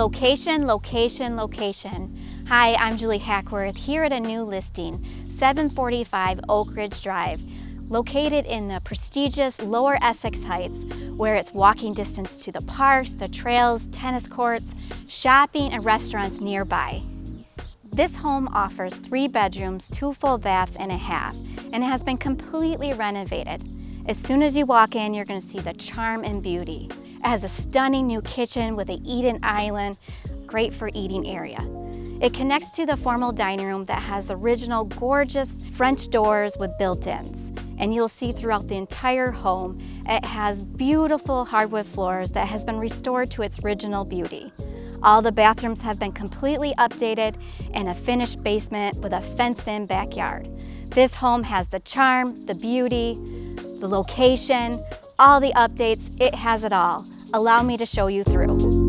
Location, location, location. Hi, I'm Julie Hackworth here at a new listing, 745 Oakridge Drive, located in the prestigious Lower Essex Heights, where it's walking distance to the parks, the trails, tennis courts, shopping, and restaurants nearby. This home offers 3 bedrooms, 2 full baths and a half, and it has been completely renovated. As soon as you walk in, you're going to see the charm and beauty. It has a stunning new kitchen with an eat-in island, great for eating area. It connects to the formal dining room that has original gorgeous French doors with built-ins. And you'll see throughout the entire home, it has beautiful hardwood floors that has been restored to its original beauty. All the bathrooms have been completely updated and a finished basement with a fenced-in backyard. This home has the charm, the beauty, the location, all the updates. It has it all. Allow me to show you through.